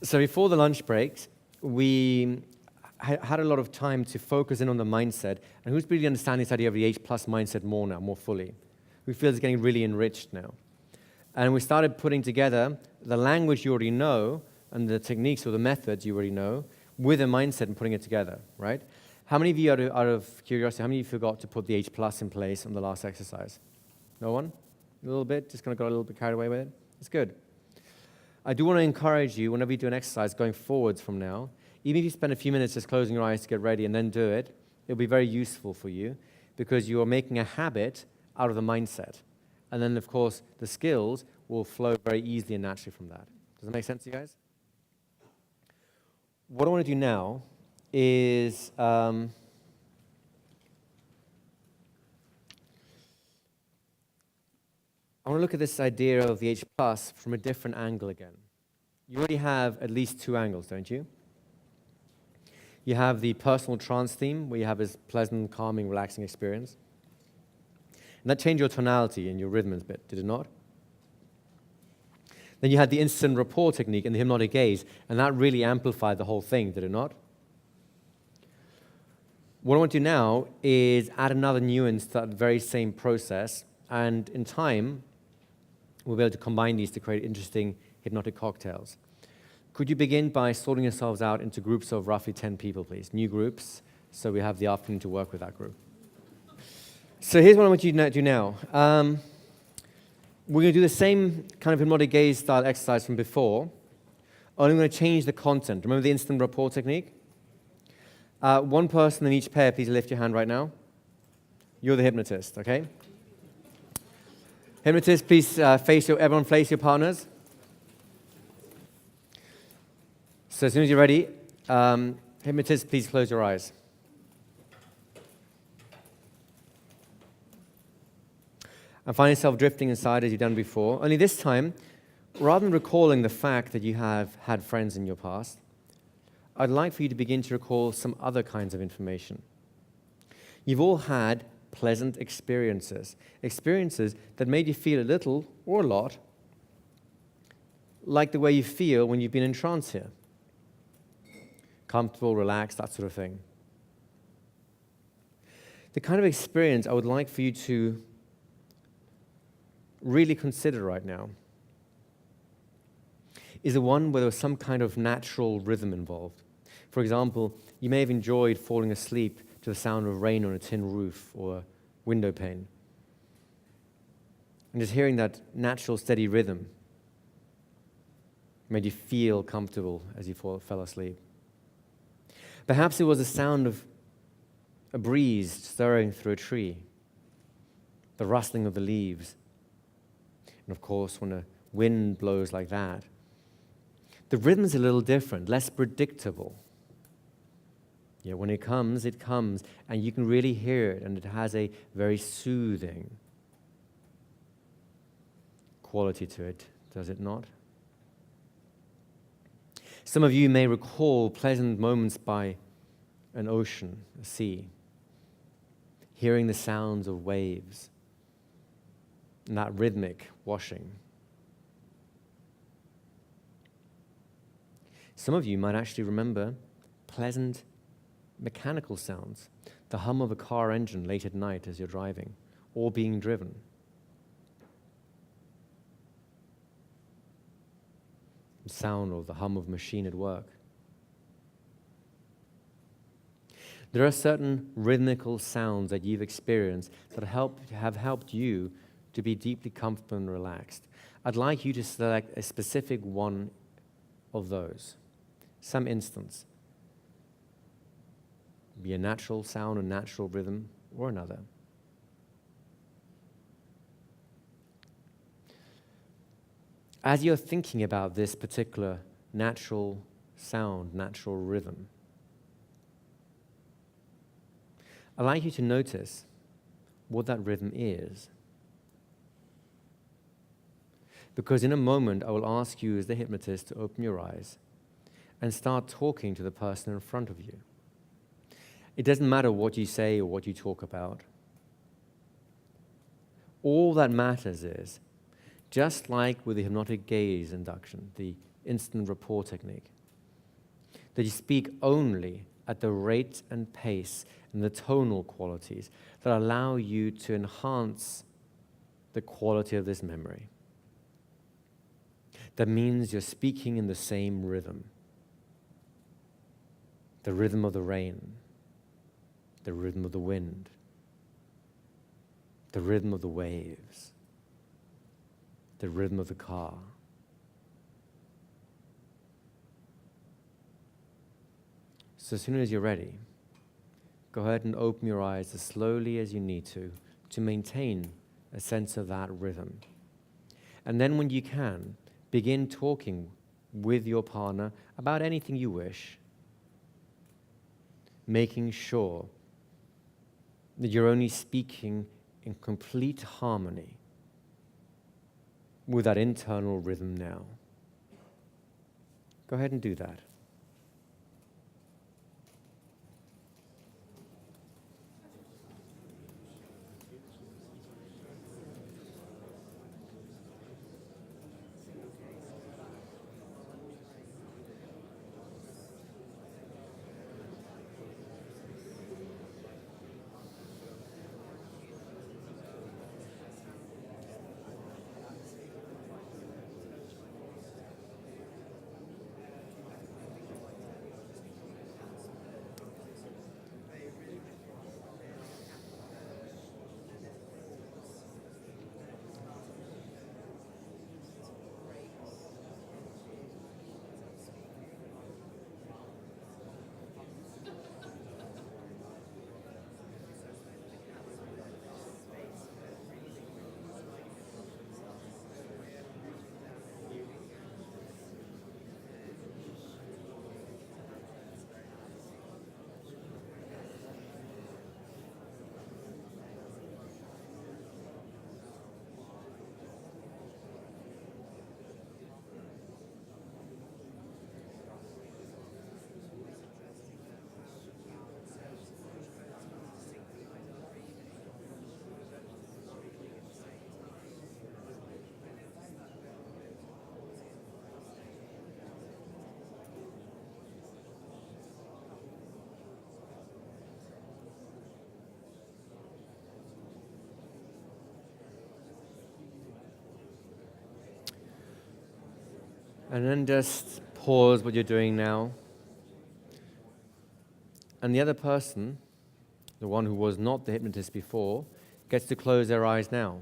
So before the lunch breaks, we had a lot of time to focus in on the mindset, and who's really understanding this idea of the H plus mindset more now, more fully? Who feels it's getting really enriched now? And we started putting together the language you already know and the techniques or the methods you already know with a mindset and putting it together, right? How many of you, out of curiosity, how many of you forgot to put the H plus in place on the last exercise? No one? A little bit? Just kind of got a little bit carried away with it? It's good. I do want to encourage you, whenever you do an exercise going forwards from now, even if you spend a few minutes just closing your eyes to get ready and then do it, it'll be very useful for you because you are making a habit out of the mindset. And then, of course, the skills will flow very easily and naturally from that. Does that make sense to you guys? What I want to do now is I want to look at this idea of the H plus from a different angle again. You already have at least two angles, don't you? You have the personal trance theme, where you have this pleasant, calming, relaxing experience. And that changed your tonality and your rhythm a bit, did it not? Then you had the instant rapport technique and the hypnotic gaze, and that really amplified the whole thing, did it not? What I want to do now is add another nuance to that very same process, and in time, we'll be able to combine these to create interesting hypnotic cocktails. Could you begin by sorting yourselves out into groups of roughly 10 people, please? New groups, so we have the afternoon to work with that group. So here's what I want you to do now. We're going to do the same kind of hypnotic gaze style exercise from before, only I'm going to change the content. Remember the instant rapport technique? One person in each pair, please lift your hand right now. You're the hypnotist, okay? Hypnotist, please everyone face your partners. So as soon as you're ready, hypnotist, please close your eyes. And find yourself drifting inside as you've done before. Only this time, rather than recalling the fact that you have had friends in your past, I'd like for you to begin to recall some other kinds of information. You've all had pleasant experiences, experiences that made you feel a little or a lot like the way you feel when you've been in trance here. Comfortable, relaxed, that sort of thing. The kind of experience I would like for you to really consider right now is the one where there was some kind of natural rhythm involved. For example, you may have enjoyed falling asleep to the sound of rain on a tin roof or a window pane. And just hearing that natural, steady rhythm made you feel comfortable as you fell asleep. Perhaps it was the sound of a breeze stirring through a tree, the rustling of the leaves. And of course, when a wind blows like that, the rhythm's a little different, less predictable. Yeah, when it comes, and you can really hear it, and it has a very soothing quality to it, does it not? Some of you may recall pleasant moments by an ocean, a sea, hearing the sounds of waves, and that rhythmic washing. Some of you might actually remember pleasant mechanical sounds, the hum of a car engine late at night as you're driving, or being driven. The sound or the hum of a machine at work. There are certain rhythmical sounds that you've experienced that have helped you to be deeply comfortable and relaxed. I'd like you to select a specific one of those, some instance. Be a natural sound, a natural rhythm, or another. As you're thinking about this particular natural sound, natural rhythm, I'd like you to notice what that rhythm is. Because in a moment, I will ask you as the hypnotist to open your eyes and start talking to the person in front of you. It doesn't matter what you say or what you talk about. All that matters is, just like with the hypnotic gaze induction, the instant rapport technique. That you speak only at the rate and pace and the tonal qualities that allow you to enhance the quality of this memory. That means you're speaking in the same rhythm. The rhythm of the rain, the rhythm of the wind, the rhythm of the waves, the rhythm of the car. So as soon as you're ready, go ahead and open your eyes as slowly as you need to maintain a sense of that rhythm. And then when you can, begin talking with your partner about anything you wish, making sure that you're only speaking in complete harmony with that internal rhythm now. Go ahead and do that. And then just pause what you're doing now. And the other person, the one who was not the hypnotist before, gets to close their eyes now.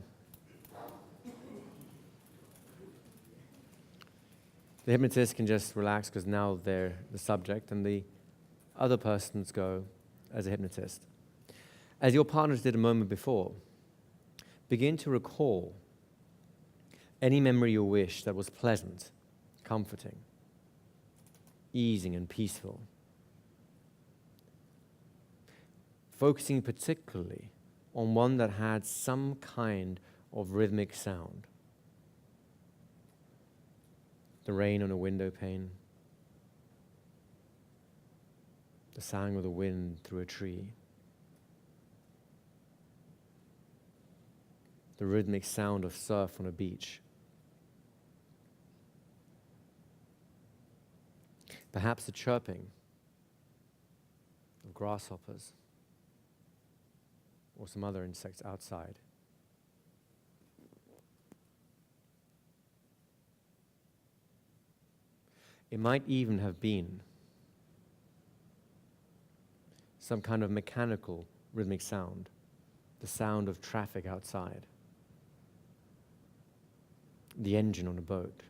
The hypnotist can just relax because now they're the subject, and the other persons go as a hypnotist. As your partners did a moment before, begin to recall any memory you wish that was pleasant, comforting, easing, and peaceful. Focusing particularly on one that had some kind of rhythmic sound. The rain on a window pane, the sound of the wind through a tree, the rhythmic sound of surf on a beach. Perhaps the chirping of grasshoppers or some other insects outside. It might even have been some kind of mechanical rhythmic sound, the sound of traffic outside, the engine on a boat.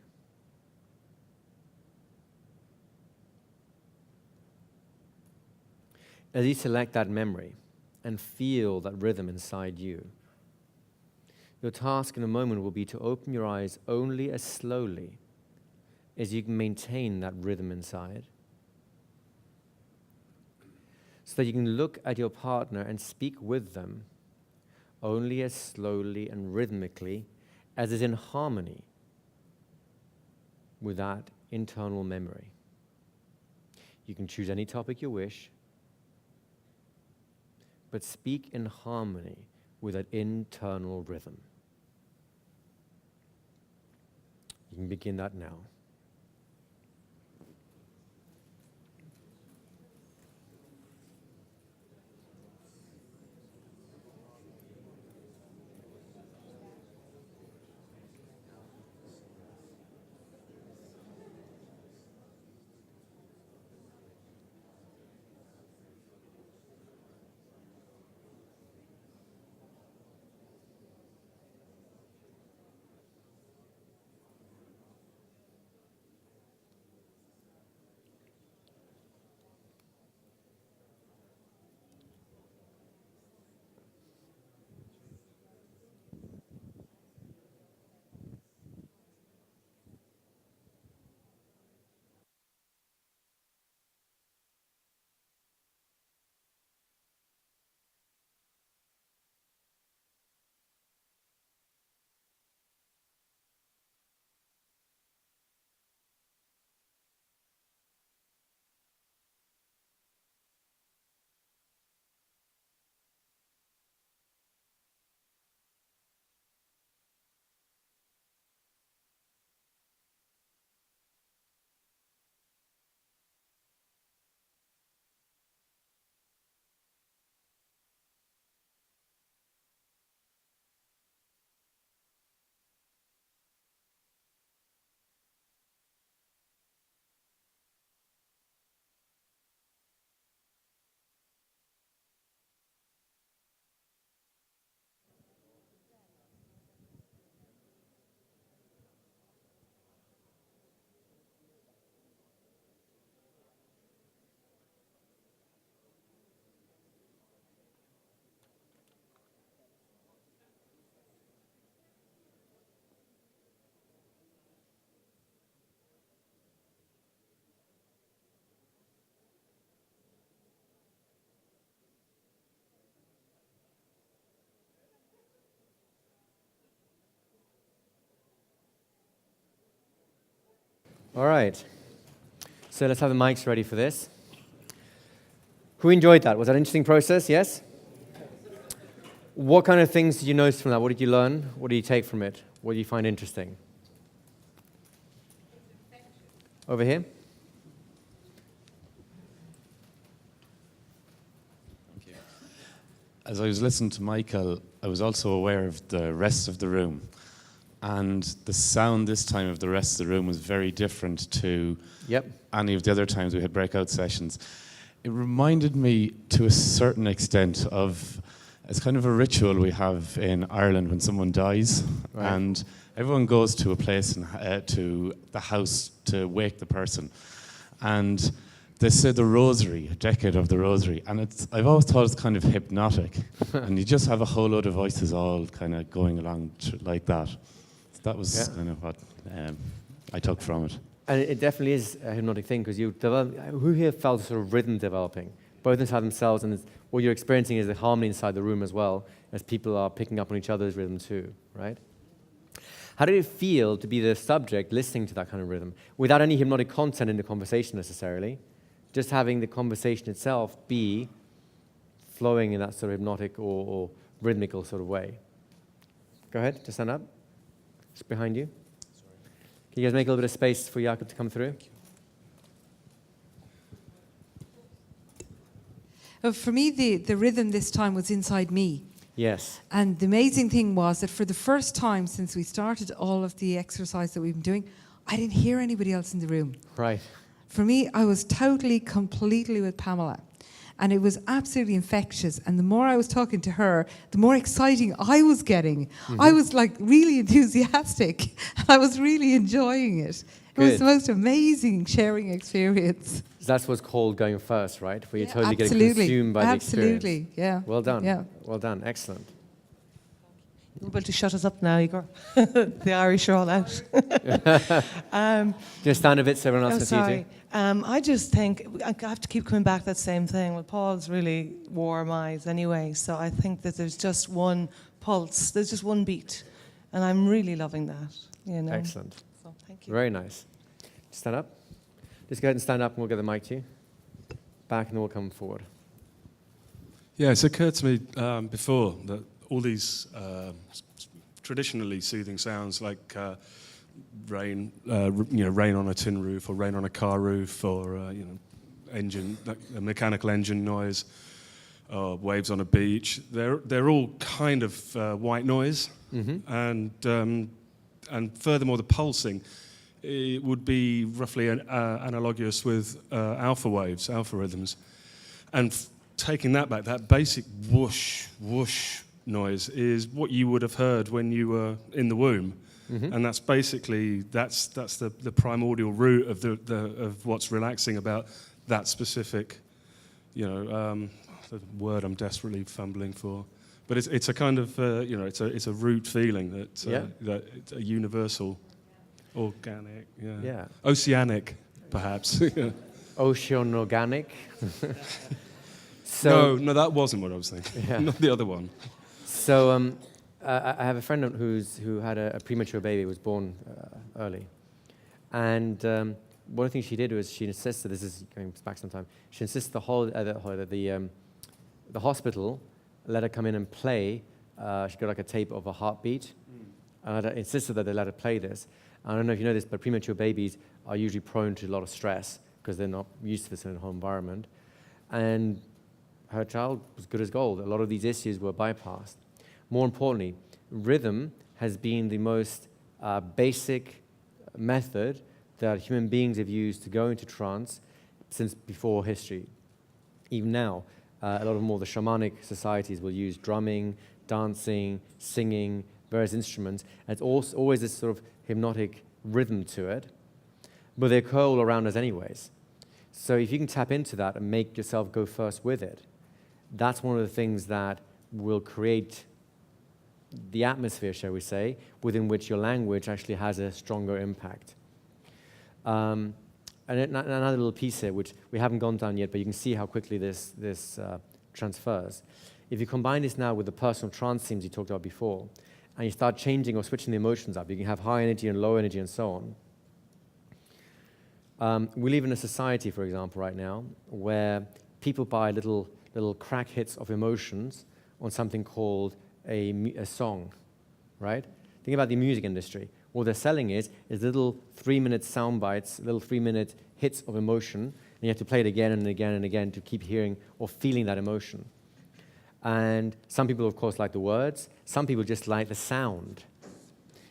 As you select that memory and feel that rhythm inside you, your task in a moment will be to open your eyes only as slowly as you can maintain that rhythm inside, so that you can look at your partner and speak with them only as slowly and rhythmically as is in harmony with that internal memory. You can choose any topic you wish, but speak in harmony with that internal rhythm. You can begin that now. All right. So let's have the mics ready for this. Who enjoyed that? Was that an interesting process? Yes? What kind of things did you notice from that? What did you learn? What did you take from it? What did you find interesting? Over here? Thank you. As I was listening to Michael, I was also aware of the rest of the room. And the sound this time of the rest of the room was very different to any of the other times we had breakout sessions. It reminded me to a certain extent of, it's kind of a ritual we have in Ireland when someone dies, and everyone goes to a place, to the house to wake the person. And they say the rosary, a decade of the rosary, and I've always thought it's kind of hypnotic. And you just have a whole load of voices all kind of going along like that. So that was kind of what I took from it. And it definitely is a hypnotic thing, because who here felt sort of rhythm developing, both inside themselves, and what you're experiencing is the harmony inside the room as well, as people are picking up on each other's rhythm too, right? How did it feel to be the subject listening to that kind of rhythm, without any hypnotic content in the conversation necessarily, just having the conversation itself be flowing in that sort of hypnotic or rhythmical sort of way? Go ahead, just stand up. Just behind you. Can you guys make a little bit of space for Jakob to come through? For me, the rhythm this time was inside me. Yes. And the amazing thing was that for the first time since we started all of the exercise that we've been doing, I didn't hear anybody else in the room. Right. For me, I was totally, completely with Pamela. And it was absolutely infectious. And the more I was talking to her, the more exciting I was getting. Mm-hmm. I was like really enthusiastic. And I was really enjoying it. It was the most amazing sharing experience. That's what's called going first, right? Where you're totally getting consumed by the experience. Absolutely, yeah. Well done. Yeah. Well done. Excellent. You're able to shut us up now, Igor. The Irish are all out. Just stand a bit so everyone else can see you. I just think I have to keep coming back to that same thing. Well, Paul's really warm eyes anyway, so I think that there's just one pulse, there's just one beat, and I'm really loving that. You know. Excellent. So thank you. Very nice. Stand up. Just go ahead and stand up, and we'll get the mic to you. Back, and then we'll come forward. Yeah, it's occurred to me before that all these traditionally soothing sounds like rain, rain on a tin roof, or rain on a car roof, or engine, like a mechanical engine noise, or waves on a beach. They're all kind of white noise, and furthermore, the pulsing, it would be roughly analogous with alpha waves, alpha rhythms, and taking that back, that basic whoosh whoosh noise is what you would have heard when you were in the womb. And that's basically that's the primordial root of of what's relaxing about that specific, the word I'm desperately fumbling for, but it's a kind of it's a root feeling that it's a universal, organic, oceanic, perhaps. Oceanorganic. So no, that wasn't what I was thinking. Yeah. Not the other one. So I have a friend who had a premature baby, was born early. And one of the things she did was she insisted, this is going back some time, she insisted the hospital let her come in and play. She got like a tape of a heartbeat. And I insisted that they let her play this. I don't know if you know this, but premature babies are usually prone to a lot of stress because they're not used to this in a home environment. And her child was good as gold. A lot of these issues were bypassed. More importantly, rhythm has been the most basic method that human beings have used to go into trance since before history. Even now, a lot of more the shamanic societies will use drumming, dancing, singing, various instruments. And it's also always this sort of hypnotic rhythm to it, but they occur all around us anyways. So if you can tap into that and make yourself go first with it, that's one of the things that will create the atmosphere, shall we say, within which your language actually has a stronger impact. And another little piece here, which we haven't gone down yet, but you can see how quickly this transfers. If you combine this now with the personal trance themes you talked about before, and you start changing or switching the emotions up, you can have high energy and low energy and so on. We live in a society, for example, right now, where people buy little crack hits of emotions on something called a song, right? Think about the music industry. What they're selling is little 3-minute sound bites, little 3-minute hits of emotion, and you have to play it again and again and again to keep hearing or feeling that emotion. And some people, of course, like the words. Some people just like the sound.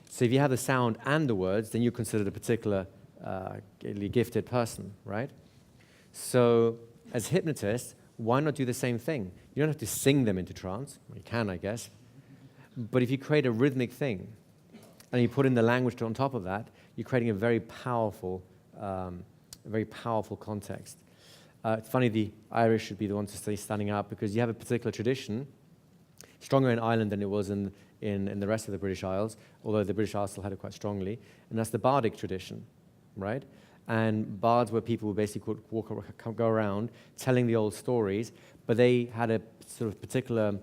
So if you have the sound and the words, then you're considered a particularly gifted person, right? So as hypnotists, why not do the same thing? You don't have to sing them into trance. You can, I guess. But if you create a rhythmic thing, and you put in the language on top of that, you're creating a very powerful context. It's funny the Irish should be the ones to stay standing out because you have a particular tradition, stronger in Ireland than it was in the rest of the British Isles, although the British Isles still had it quite strongly, and that's the bardic tradition, right? And bards were people who basically could go around telling the old stories, but they had a sort of particular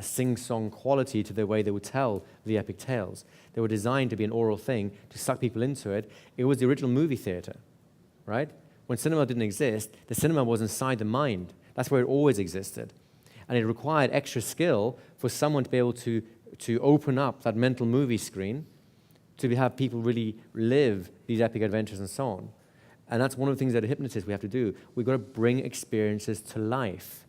sing-song quality to the way they would tell the epic tales. They were designed to be an oral thing, to suck people into it. It was the original movie theater, right? When cinema didn't exist, the cinema was inside the mind. That's where it always existed. And it required extra skill for someone to be able to open up that mental movie screen to have people really live these epic adventures and so on. And that's one of the things that a hypnotist we have to do. We've got to bring experiences to life.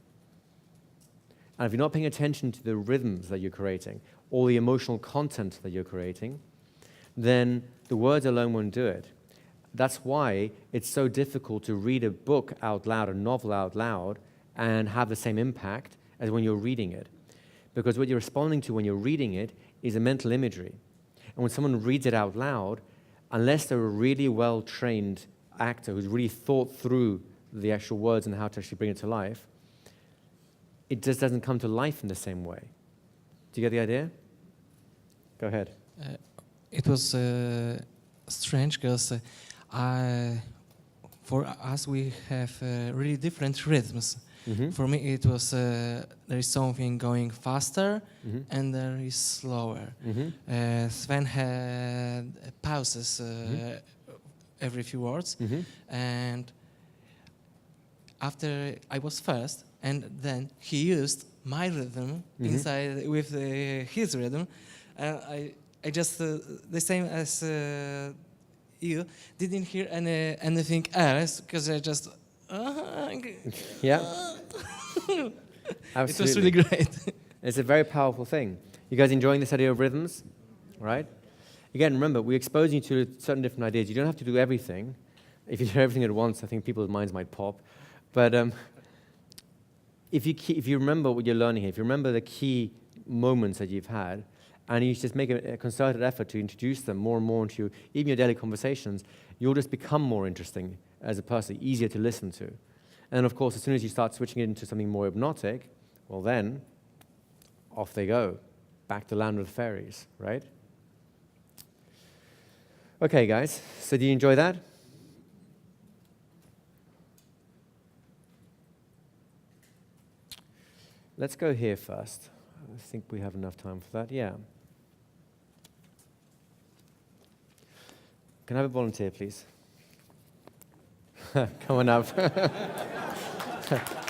And if you're not paying attention to the rhythms that you're creating, or the emotional content that you're creating, then the words alone won't do it. That's why it's so difficult to read a book out loud, a novel out loud, and have the same impact as when you're reading it. Because what you're responding to when you're reading it is a mental imagery. And when someone reads it out loud, unless they're a really well-trained actor who's really thought through the actual words and how to actually bring it to life, it just doesn't come to life in the same way. Do you get the idea? Go ahead. It was strange because for us we have really different rhythms. Mm-hmm. For me it was there is something going faster Mm-hmm. and there is slower. Mm-hmm. Sven had pauses every few words, Mm-hmm. and after I was first, and then he used my rhythm inside with his rhythm, and I just the same as you didn't hear anything else because I just Yeah. it Absolutely. was really great. It's a very powerful thing. You guys enjoying this idea of rhythms? Right? Again, remember, we're exposing you to certain different ideas. You don't have to do everything. If you do everything at once, I think people's minds might pop. But if you remember what you're learning here, if you remember the key moments that you've had, and you just make a concerted effort to introduce them more and more into even your daily conversations, you'll just become more interesting as a person, easier to listen to. And of course, as soon as you start switching it into something more hypnotic, well then, off they go, back to land of the fairies, right? Okay, guys, so do you enjoy that? Let's go here first. I think we have enough time for that, yeah. Can I have a volunteer, please? Come on up.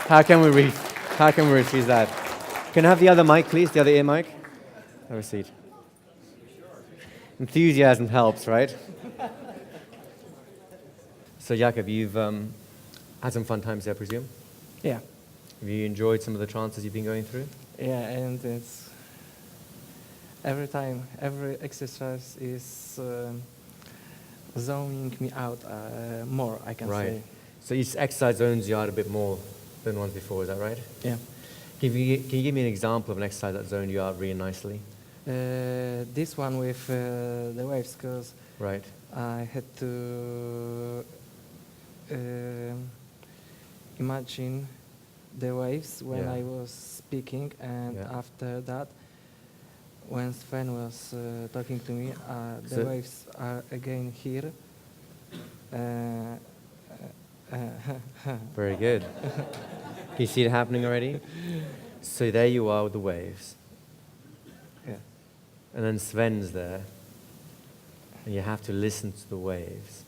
How can we refuse that? Can I have the other mic, please? The other ear mic? Have a seat. Enthusiasm helps, right? So, Jakob, you've had some fun times there, I presume? Yeah, Have you enjoyed some of the trances you've been going through? yeah, and it's every time, every exercise is zoning me out more, I can Right. say. So each exercise zones you out a bit more than ones before, is that right? Yeah. Can you give me an example of an exercise that zoned you out really nicely? This one with the waves, because Right. I had to imagine the waves when Yeah. I was speaking, and Yeah. after that, when Sven was talking to me, the So- waves are again here. Very good. Can you see it happening already? So there you are with the waves. Yeah. And then Sven's there. And you have to listen to the waves.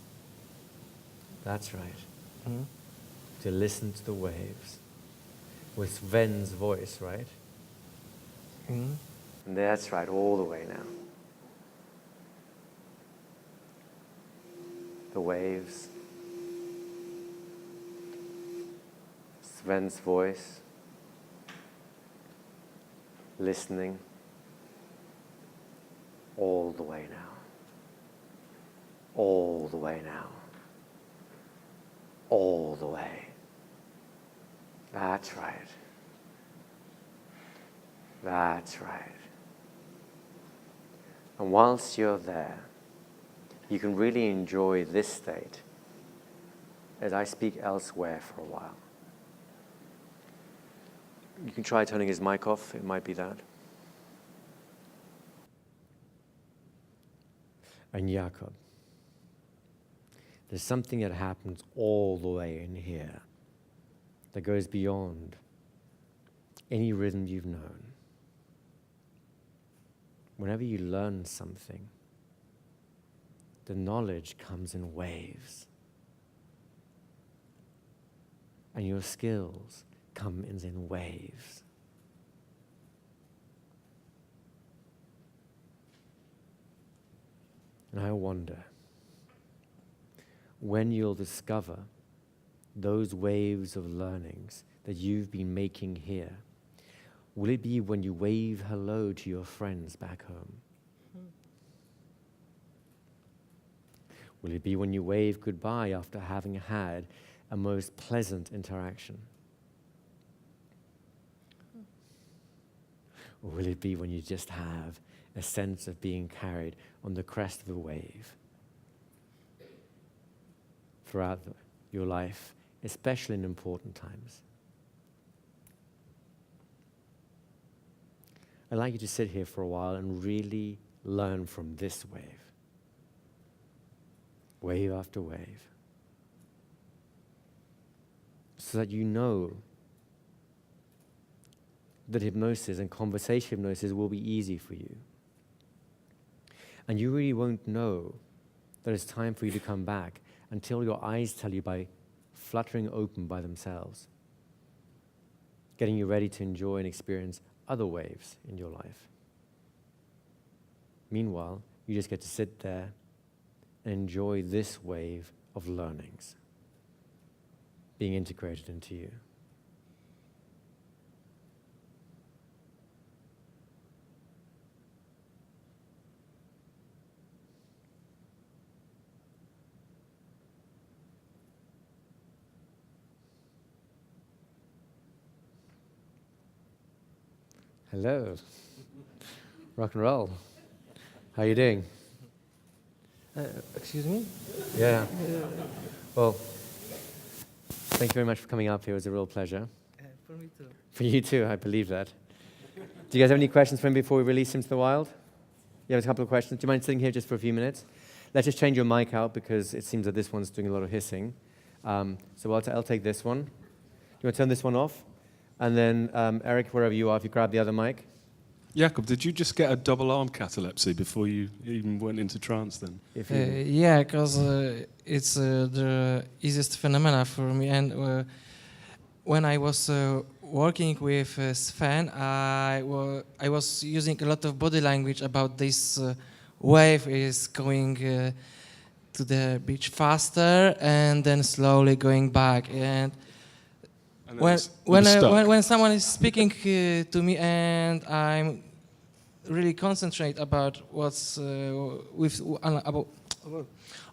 That's right. Mm. To listen to the waves with Sven's voice, right? Mm. That's right, all the way now. The waves, Sven's voice, listening, all the way now. All the way now. All the way. That's right. That's right. And whilst you're there, you can really enjoy this state as I speak elsewhere for a while. You can try turning his mic off, it might be that. And Jakob, there's something that happens all the way in here that goes beyond any rhythm you've known. Whenever you learn something, the knowledge comes in waves. And your skills come in waves. And I wonder when you'll discover those waves of learnings that you've been making here. Will it be when you wave hello to your friends back home? Will it be when you wave goodbye after having had a most pleasant interaction? Or will it be when you just have a sense of being carried on the crest of a wave throughout your life, especially in important times? I'd like you to sit here for a while and really learn from this wave. Wave after wave. So that you know that hypnosis and conversation hypnosis will be easy for you. And you really won't know that it's time for you to come back until your eyes tell you by fluttering open by themselves, getting you ready to enjoy and experience other waves in your life. Meanwhile, you just get to sit there and enjoy this wave of learnings being integrated into you. Hello. Rock and roll. How are you doing? Excuse me? Yeah. Well, thank you very much for coming up here. It was a real pleasure. For me too. For you too, I believe that. Do you guys have any questions for him before we release him to the wild? You have a couple of questions. Do you mind sitting here just for a few minutes? Let's just change your mic out because it seems that this one's doing a lot of hissing. So I'll take this one. Do you want to turn this one off? And then, Eric, wherever you are, if you grab the other mic. Jakob, did you just get a double arm catalepsy before you even went into trance then? If you Yeah, because it's the easiest phenomena for me. And when I was working with Sven, I was using a lot of body language about this wave is going to the beach faster and then slowly going back. And when someone is speaking to me and I'm really concentrate about what's on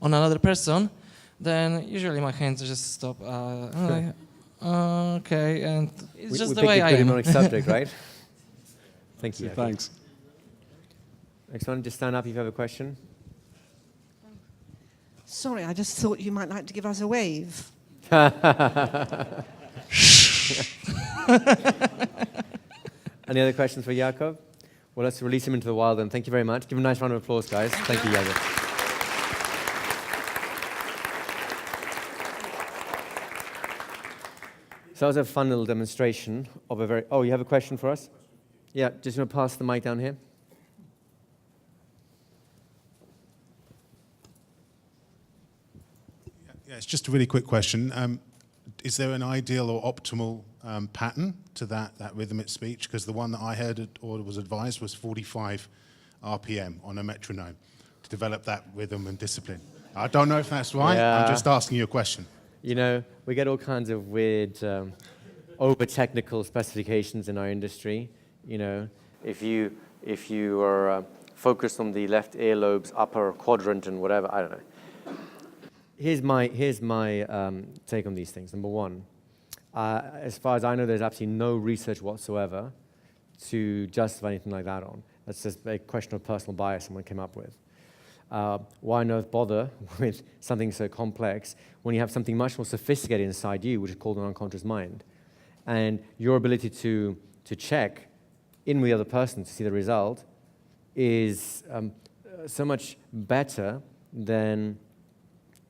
another person, then usually my hands just stop. I'm like, okay, and it's just the way I am. We picked a good hypnotic subject, right? Thank you. Thanks. Next one, just stand up if you have a question. Sorry, I just thought you might like to give us a wave. Any other questions for Jakob? Well, let's release him into the wild then. Thank you very much. Give him a nice round of applause, guys. Thank you, Jakob. So that was a fun little demonstration of a very... Oh, you have a question for us? Yeah, just going to pass the mic down here. Yeah, it's just a really quick question. Is there an ideal or optimal pattern to that rhythmic speech? Because the one that I heard or was advised was 45 RPM on a metronome to develop that rhythm and discipline. I don't know if that's right. Yeah. I'm just asking you a question. You know, we get all kinds of weird, over-technical specifications in our industry. You know, if you are focused on the left earlobe's upper quadrant and whatever, I don't know. Here's my take on these things. Number one, as far as I know, there's absolutely no research whatsoever to justify anything like that on. That's just a question of personal bias someone came up with. Why on earth bother with something so complex when you have something much more sophisticated inside you, which is called an unconscious mind? And your ability to check in with the other person to see the result is so much better than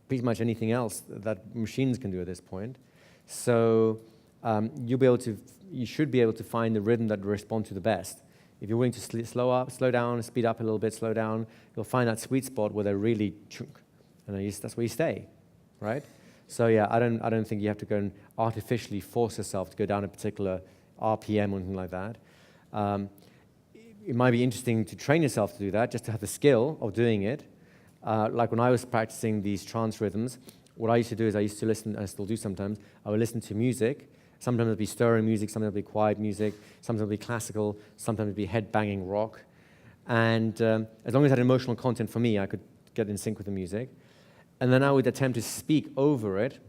pretty much anything else that machines can do at this point. So you should be able to find the rhythm that will respond to the best. If you're willing to slow down, speed up a little bit, slow down, you'll find that sweet spot where they're really chunk, and that's where you stay, right? So yeah, I don't think you have to go and artificially force yourself to go down a particular RPM or anything like that. It might be interesting to train yourself to do that, just to have the skill of doing it. Like when I was practicing these trance rhythms, what I used to do is I used to listen, and I still do sometimes, I would listen to music. Sometimes it'd be stirring music, sometimes it'd be quiet music, sometimes it'd be classical, sometimes it'd be head-banging rock. And as long as it had emotional content for me, I could get in sync with the music. And then I would attempt to speak over it,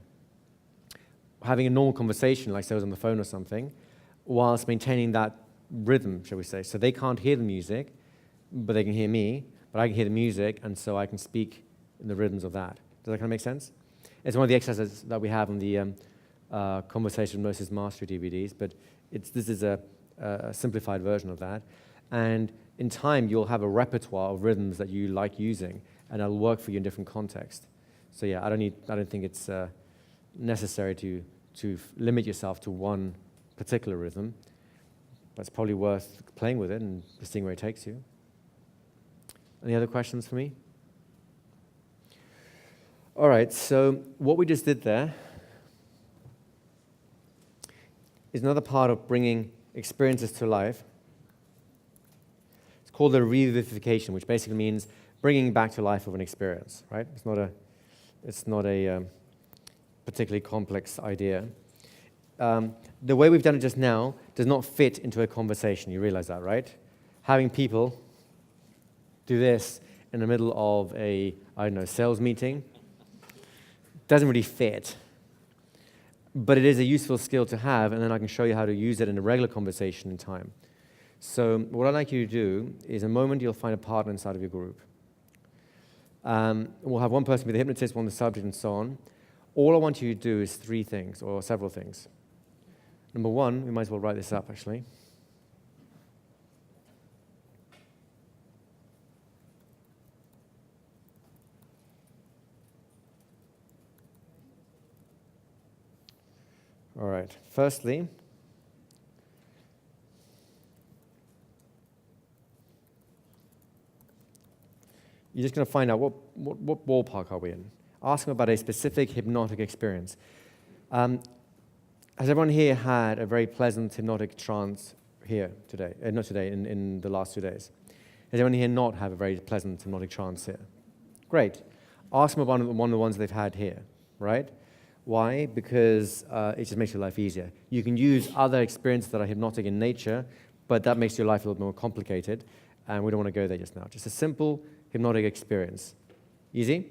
having a normal conversation, like say I was on the phone or something, whilst maintaining that rhythm, shall we say. So they can't hear the music, but they can hear me, but I can hear the music, and so I can speak in the rhythms of that. Does that kind of make sense? It's one of the exercises that we have on the Conversation versus Mastery DVDs, but this is a simplified version of that. And in time, you'll have a repertoire of rhythms that you like using, and it'll work for you in different contexts. So yeah, I don't think it's necessary to limit yourself to one particular rhythm, but it's probably worth playing with it and seeing where it takes you. Any other questions for me? All right, so what we just did there is another part of bringing experiences to life. It's called the revivification, which basically means bringing back to life of an experience, right? It's not a particularly complex idea. The way we've done it just now does not fit into a conversation. You realize that, right? Having people do this in the middle of a, sales meeting doesn't really fit. But it is a useful skill to have, and then I can show you how to use it in a regular conversation in time. So what I'd like you to do is, in a moment, you'll find a partner inside of your group. We'll have one person be the hypnotist, one the subject, and so on. All I want you to do is 3 things, or several things. Number 1, we might as well write this up, actually. All right, firstly, you're just going to find out what ballpark are we in. Ask them about a specific hypnotic experience. Has everyone here had a very pleasant hypnotic trance here today? Not today, in the last 2 days. Has anyone here not have a very pleasant hypnotic trance here? Great. Ask them about one of the ones they've had here, right? Why? Because it just makes your life easier. You can use other experiences that are hypnotic in nature, but that makes your life a little more complicated, and we don't want to go there just now. Just a simple hypnotic experience. Easy?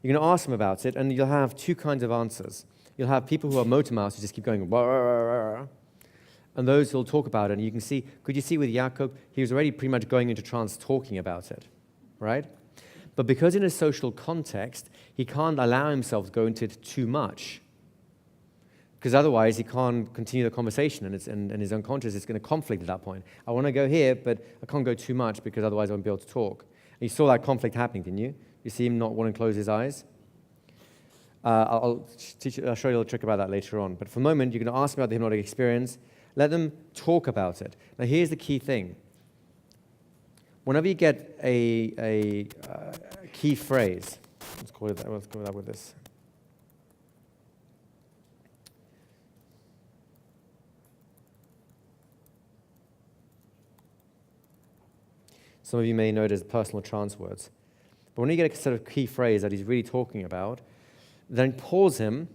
You're going to ask them about it, and you'll have 2 kinds of answers. You'll have people who are motor mouths who just keep going, wah, wah, wah, and those who'll talk about it. And you can see, could you see with Jakob, he was already pretty much going into trance talking about it, right? But because in a social context, he can't allow himself to go into it too much, because otherwise he can't continue the conversation, and his unconscious is going to conflict at that point. I want to go here, but I can't go too much because otherwise I won't be able to talk. And you saw that conflict happening, didn't you? You see him not wanting to close his eyes? I'll show you a little trick about that later on. But for the moment, you're going to ask about the hypnotic experience. Let them talk about it. Now, here's the key thing. Whenever you get a key phrase, let's call it that. Let's go with that with this. Some of you may know it as personal trance words. But when you get a sort of key phrase that he's really talking about, then pause him.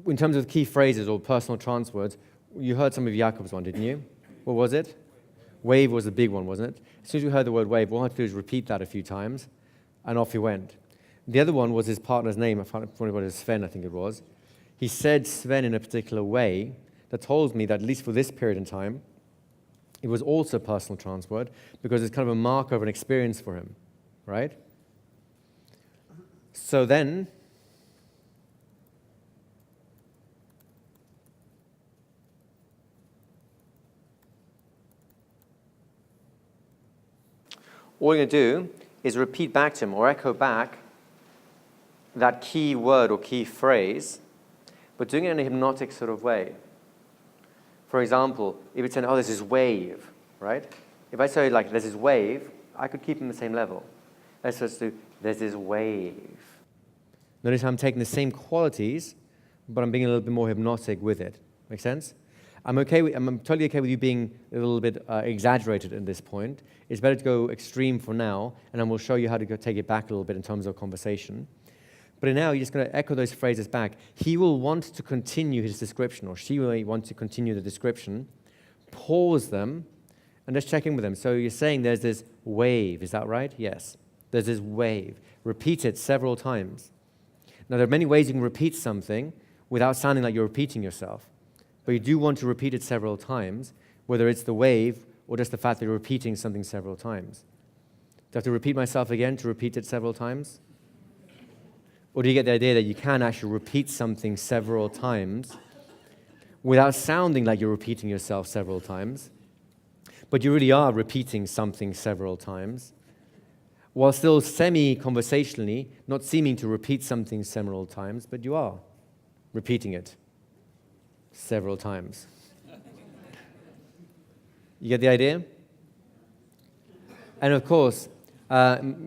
In terms of key phrases or personal trance words, you heard some of Jacob's one, didn't you? What was it? Wave was the big one, wasn't it? As soon as you heard the word wave, all I had to do is repeat that a few times, and off he went. The other one was his partner's name. I found it was Sven, I think it was. He said Sven in a particular way that told me that, at least for this period in time, it was also a personal trance word because it's kind of a marker of an experience for him, right? So then, all you're going to do is repeat back to him or echo back that key word or key phrase, but doing it in a hypnotic sort of way. For example, if it's saying, oh, this is wave, right? If I say like, this is wave, I could keep them the same level. Let's just do, there's this wave. Notice how I'm taking the same qualities, but I'm being a little bit more hypnotic with it. Make sense? I'm totally okay with you being a little bit exaggerated at this point. It's better to go extreme for now, and then we'll show you how to take it back a little bit in terms of conversation. But now you're just going to echo those phrases back. He will want to continue his description, or she will want to continue the description. Pause them, and just check in with them. So you're saying there's this wave. Is that right? Yes. There's this wave. Repeat it several times. Now, there are many ways you can repeat something without sounding like you're repeating yourself. But you do want to repeat it several times, whether it's the wave or just the fact that you're repeating something several times. Do I have to repeat myself again to repeat it several times? Or do you get the idea that you can actually repeat something several times without sounding like you're repeating yourself several times, but you really are repeating something several times, while still semi-conversationally not seeming to repeat something several times, but you are repeating it several times. You get the idea? And of course,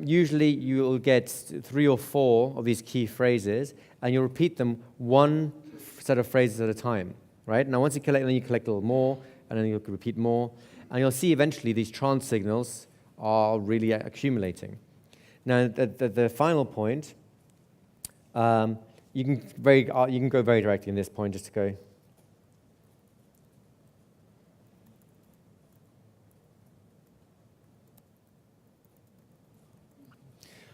usually you'll get 3 or 4 of these key phrases, and you'll repeat them one set of phrases at a time, right? Now, once you collect, then you collect a little more, and then you'll repeat more, and you'll see eventually these trance signals are really accumulating. Now, the final point, you can go very directly in this point, just to go.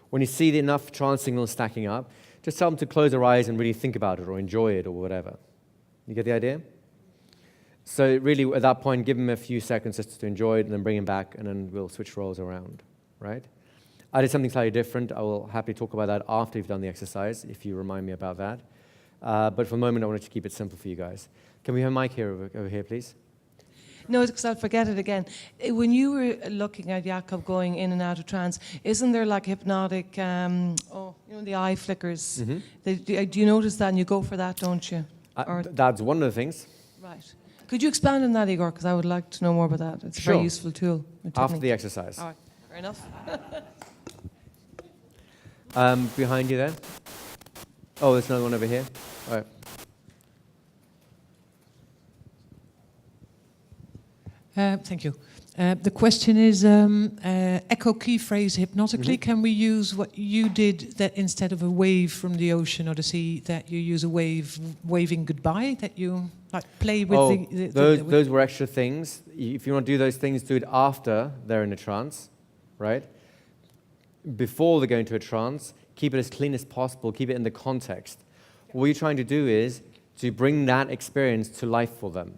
When you see enough trance signals stacking up, just tell them to close their eyes and really think about it or enjoy it or whatever. You get the idea? So really, at that point, give them a few seconds just to enjoy it and then bring them back, and then we'll switch roles around, right? I did something slightly different. I will happily talk about that after you've done the exercise, if you remind me about that. But for the moment, I wanted to keep it simple for you guys. Can we have Mike here over here, please? No, because I'll forget it again. When you were looking at Jakob going in and out of trance, isn't there like hypnotic, the eye flickers? Mm-hmm. Do you notice that and you go for that, don't you? That's one of the things. Right. Could you expand on that, Igor? Because I would like to know more about that. It's a very useful tool. After the exercise. All right. Fair enough. Behind you there. Oh, there's another one over here. All right. Thank you. The question is, echo key phrase hypnotically. Can we use what you did, that instead of a wave from the ocean or the sea, that you use a wave waving goodbye, that you like play with those were extra things. If you want to do those things, do it after they're in a trance, right? Before they go into a trance, keep it as clean as possible, keep it in the context. What you're trying to do is to bring that experience to life for them,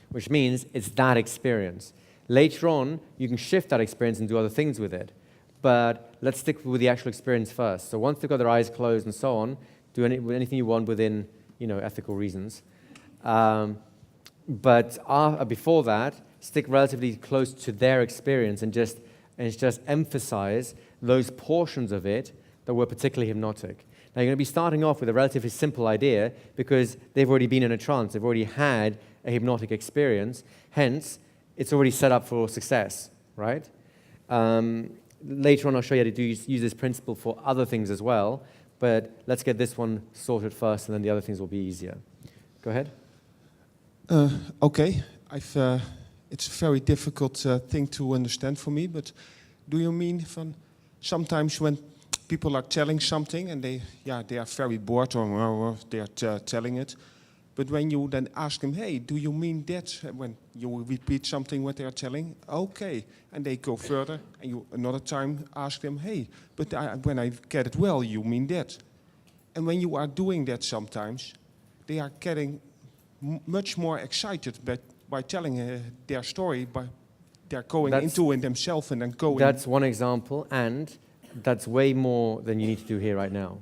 which means it's that experience. Later on, you can shift that experience and do other things with it. But let's stick with the actual experience first. So once they've got their eyes closed and so on, do anything you want within, ethical reasons. But before that, stick relatively close to their experience and just emphasize those portions of it that were particularly hypnotic. Now, you're going to be starting off with a relatively simple idea because they've already been in a trance. They've already had a hypnotic experience. Hence, it's already set up for success, right? Later on, I'll show you how to use this principle for other things as well, but let's get this one sorted first, and then the other things will be easier. Go ahead. Okay, it's a very difficult thing to understand for me, but do you mean sometimes when people are telling something and they are very bored or they are telling it, but when you then ask them, hey, do you mean that? When you repeat something what they are telling, okay, and they go further, and you another time ask them, hey, but when I get it well, you mean that. And when you are doing that sometimes, they are getting much more excited by telling their story, they're going into it themselves and then going. That's one example, and that's way more than you need to do here right now.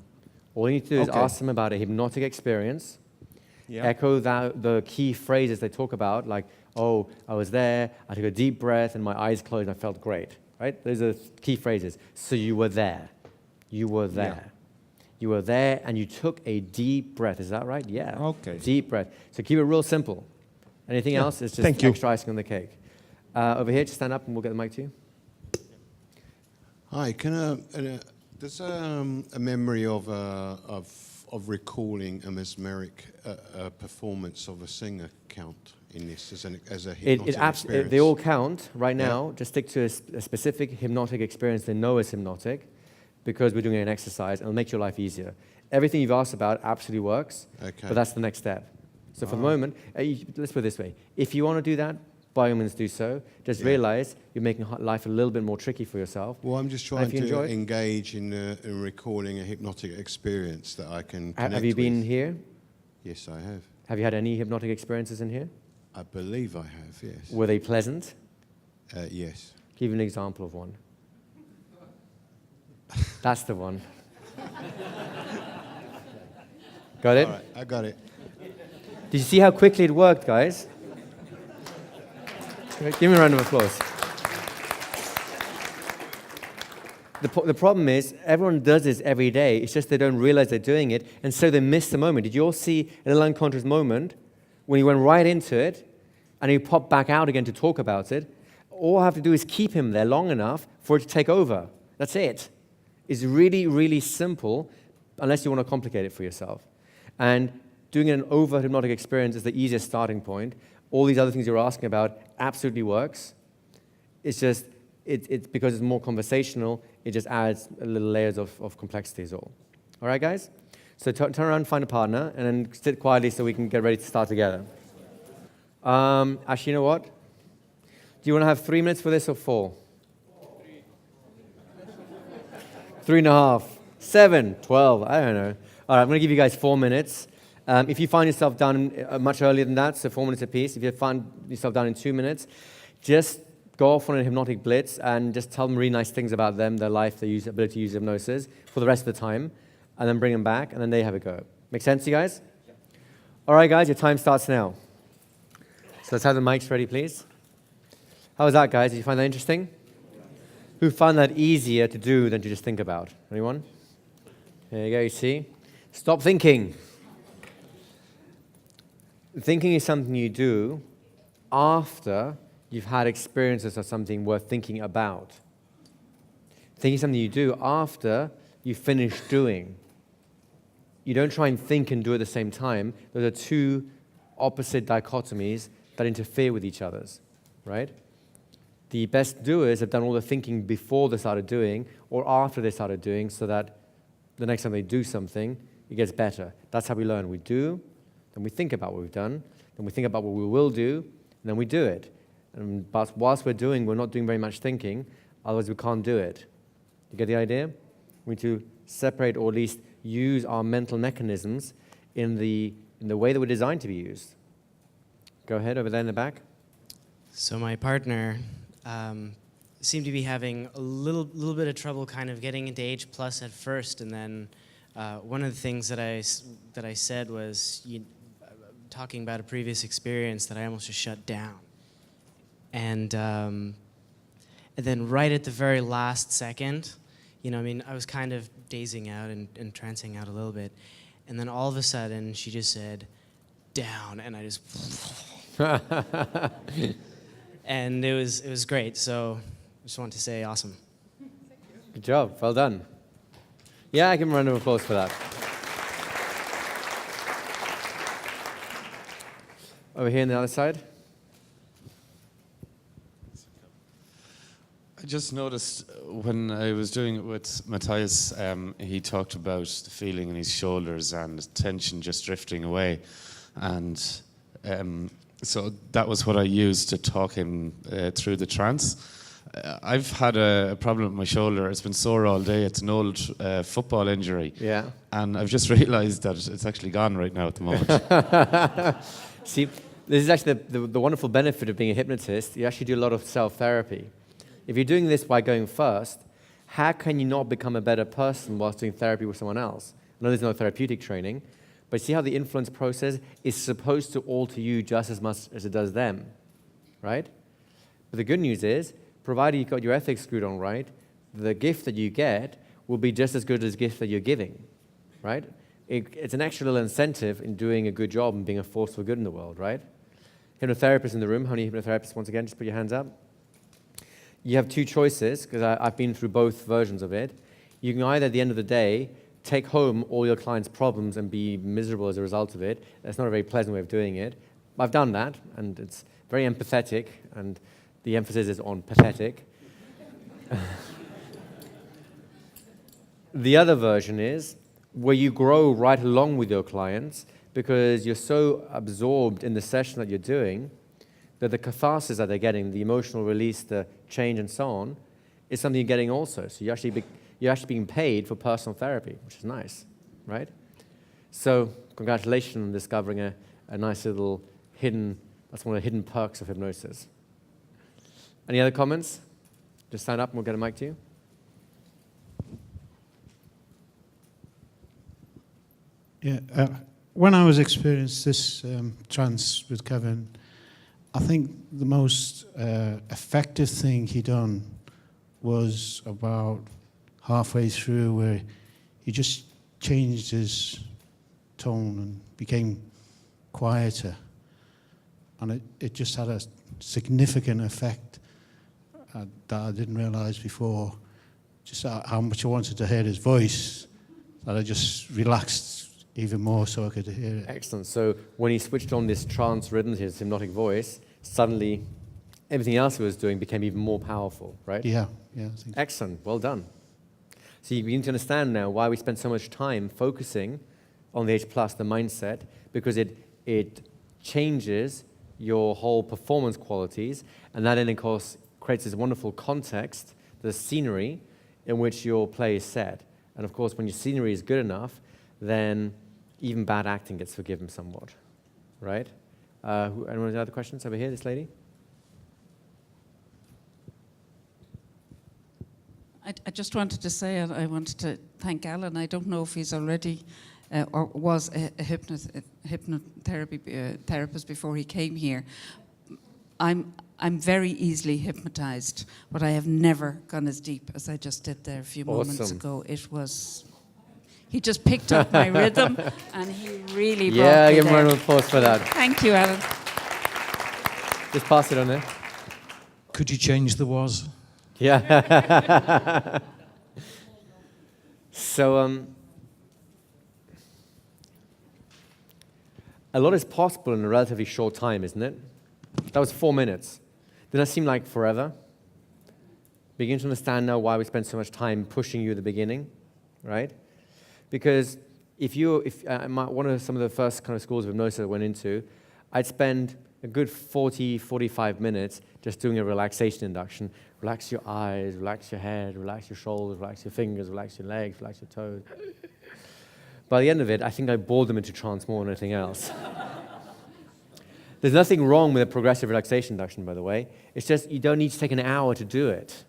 All you need to do is ask them about a hypnotic experience. Yeah. Echo the key phrases they talk about, like, oh, I was there, I took a deep breath, and my eyes closed, and I felt great, right? Those are key phrases. So you were there. You were there. Yeah. You were there, and you took a deep breath. Is that right? Yeah. Okay. Deep breath. So keep it real simple. Anything else is just extra icing on the cake. Over here, just stand up, and we'll get the mic to you. Hi, there's a memory of recalling a mesmeric performance of a singer count in this as a hypnotic experience? They all count right now. Just stick to a specific hypnotic experience they know is hypnotic, because we're doing an exercise, and it'll make your life easier. Everything you've asked about absolutely works, but that's the next step. So for the moment, let's put it this way. If you want to do that, by all means do so. Just realize you're making life a little bit more tricky for yourself. Well, I'm just trying to engage in recalling a hypnotic experience that I can connect with. Have you been here? Yes, I have. Have you had any hypnotic experiences in here? I believe I have, yes. Were they pleasant? Yes. Give an example of one. That's the one. Got it? All right, I got it. Did you see how quickly it worked, guys? Give me a round of applause. The problem is, everyone does this every day. It's just they don't realize they're doing it, and so they miss the moment. Did you all see a little unconscious moment when you went right into it, and you popped back out again to talk about it? All I have to do is keep him there long enough for it to take over. That's it. It's really, really simple, unless you want to complicate it for yourself. And doing an over hypnotic experience is the easiest starting point. All these other things you're asking about absolutely works. It's just, it's because it's more conversational, it just adds a little layers of complexity is all. All right, guys? So turn around, find a partner, and then sit quietly so we can get ready to start together. Actually, you know what? Do you want to have 3 minutes for this or 4? 3.5, 7, 12, I don't know. All right, I'm going to give you guys 4 minutes. If you find yourself done much earlier than that, so 4 minutes apiece, if you find yourself done in 2 minutes, just go off on a hypnotic blitz and just tell them really nice things about them, their life, their ability to use hypnosis for the rest of the time, and then bring them back, and then they have a go. Make sense, you guys? Yeah. All right, guys, your time starts now. So let's have the mics ready, please. How was that, guys? Did you find that interesting? Who found that easier to do than to just think about? Anyone? There you go, you see? Stop thinking. Thinking is something you do after you've had experiences of something worth thinking about. Thinking is something you do after you finish doing. You don't try and think and do at the same time. Those are two opposite dichotomies that interfere with each other, right? The best doers have done all the thinking before they started doing or after they started doing, so that the next time they do something, it gets better. That's how we learn. We do, then we think about what we've done, then we think about what we will do, and then we do it. But whilst we're doing, we're not doing very much thinking, otherwise we can't do it. You get the idea? We need to separate, or at least use our mental mechanisms in the way that we're designed to be used. Go ahead, over there in the back. So my partner seemed to be having a little bit of trouble kind of getting into H+ at first, and then one of the things that I said was talking about a previous experience that I almost just shut down. And then right at the very last second, I was kind of dazing out and trancing out a little bit. And then all of a sudden, she just said, down, and I just... and it was great, so I just wanted to say awesome. Good job. Well done. Yeah, I give him a round of applause for that. Over here on the other side. I just noticed when I was doing it with Matthias, he talked about the feeling in his shoulders and tension just drifting away. And so that was what I used to talk him through the trance. I've had a problem with my shoulder. It's been sore all day. It's an old football injury. Yeah. And I've just realized that it's actually gone right now at the moment. See, this is actually the wonderful benefit of being a hypnotist. You actually do a lot of self-therapy. If you're doing this by going first, how can you not become a better person whilst doing therapy with someone else? I know there's no therapeutic training, but see how the influence process is supposed to alter you just as much as it does them, right? But the good news is, provided you've got your ethics screwed on right, the gift that you get will be just as good as the gift that you're giving, right? It's an extra little incentive in doing a good job and being a force for good in the world, right? Hypnotherapists in the room, how many hypnotherapists, once again, just put your hands up. You have two choices, because I've been through both versions of it. You can either, at the end of the day, take home all your clients' problems and be miserable as a result of it. That's not a very pleasant way of doing it. I've done that, and it's very empathetic, and the emphasis is on pathetic. The other version is where you grow right along with your clients because you're so absorbed in the session that you're doing that the catharsis that they're getting, the emotional release, the change and so on, is something you're getting also. So you're actually being paid for personal therapy, which is nice, right? So congratulations on discovering a nice little hidden, that's one of the hidden perks of hypnosis. Any other comments? Just stand up and we'll get a mic to you. Yeah, when I was experiencing this trance with Kevin, I think the most effective thing he done was about halfway through where he just changed his tone and became quieter. And it just had a significant effect that I didn't realize before. Just how much I wanted to hear his voice, that I just relaxed even more so I could hear it. Excellent. So when he switched on this trance rhythm, his hypnotic voice, suddenly everything else he was doing became even more powerful, right? Yeah, yeah. Excellent. Well done. So you begin to understand now why we spend so much time focusing on the H+, the mindset, because it changes your whole performance qualities, and that then, of course, creates this wonderful context, the scenery in which your play is set. And of course, when your scenery is good enough, then even bad acting gets forgiven somewhat, right? Anyone have other questions over here, this lady? I just wanted to say, and I wanted to thank Alan. I don't know if he's already or was a hypnotherapy therapist before he came here. I'm very easily hypnotized, but I have never gone as deep as I just did there a few moments ago. It was, he just picked up my rhythm, and he really brought me there. Yeah, give him a round of applause for that. Thank you, Alan. Just pass it on there. Could you change the was? Yeah. So, a lot is possible in a relatively short time, isn't it? That was 4 minutes. Did that seem like forever? Begin to understand now why we spend so much time pushing you at the beginning, right? Because one of some of the first kind of schools of hypnosis I went into, I'd spend a good 40, 45 minutes just doing a relaxation induction. Relax your eyes, relax your head, relax your shoulders, relax your fingers, relax your legs, relax your toes. By the end of it, I think I bored them into trance more than anything else. There's nothing wrong with a progressive relaxation induction, by the way. It's just you don't need to take an hour to do it.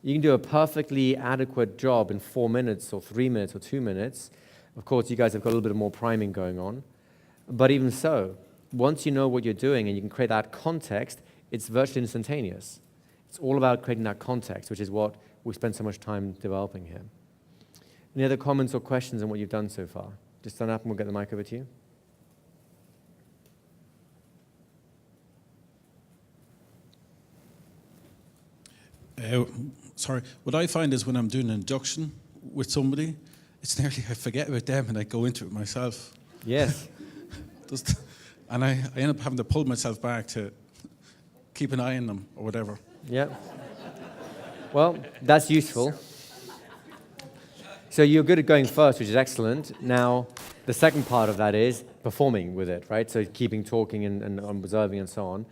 You can do a perfectly adequate job in 4 minutes or 3 minutes or 2 minutes. Of course, you guys have got a little bit more priming going on. But even so, once you know what you're doing and you can create that context, it's virtually instantaneous. It's all about creating that context, which is what we spend so much time developing here. Any other comments or questions on what you've done so far? Just stand up and we'll get the mic over to you. Sorry, what I find is when I'm doing an induction with somebody, it's nearly I forget about them and I go into it myself. Yes. And I end up having to pull myself back to keep an eye on them or whatever. Yeah. Well, that's useful. So you're good at going first, which is excellent. Now, the second part of that is performing with it, right? So keeping talking and observing and so on.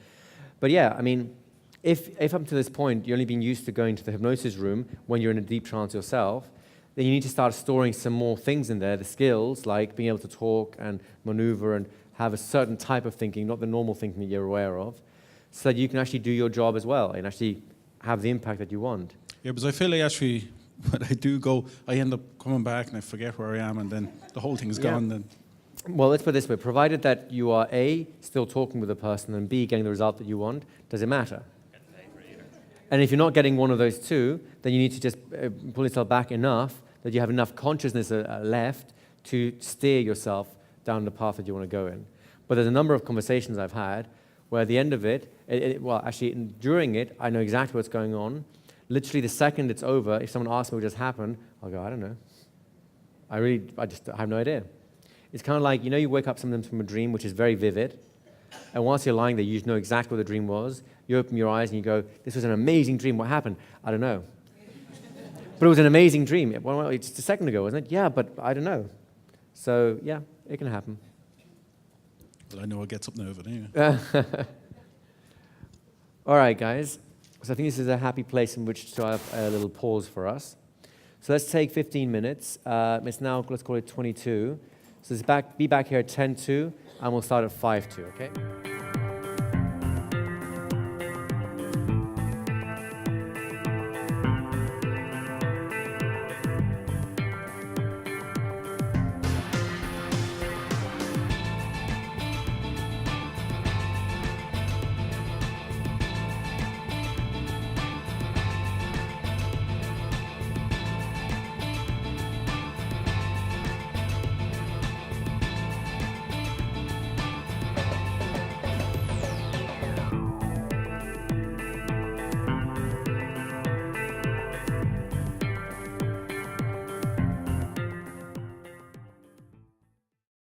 But yeah, I mean, if up to this point you've only been used to going to the hypnosis room when you're in a deep trance yourself, then you need to start storing some more things in there, the skills like being able to talk and maneuver and have a certain type of thinking, not the normal thinking that you're aware of, so that you can actually do your job as well and actually have the impact that you want. Yeah, because I feel like actually when I do go, I end up coming back and I forget where I am and then the whole thing is gone then. Well, let's put it this way. Provided that you are A, still talking with the person, and B, getting the result that you want, does it matter? And if you're not getting one of those two, then you need to just pull yourself back enough that you have enough consciousness left to steer yourself down the path that you want to go in. But there's a number of conversations I've had where at the end of it, well, actually, during it, I know exactly what's going on. Literally, the second it's over, if someone asks me what just happened, I'll go, I don't know. I just have no idea. It's kind of like, you know, you wake up sometimes from a dream which is very vivid, and once you're lying there, you just know exactly what the dream was. You open your eyes and you go, this was an amazing dream. What happened? I don't know. But it was an amazing dream. Well, it's a second ago, wasn't it? Yeah, but I don't know. So, yeah, it can happen. Well, I know what gets up now, but anyway. All right, guys. So I think this is a happy place in which to have a little pause for us. So let's take 15 minutes. It's now, let's call it 22. So be back here at 10:02, and we'll start at 5:02, okay?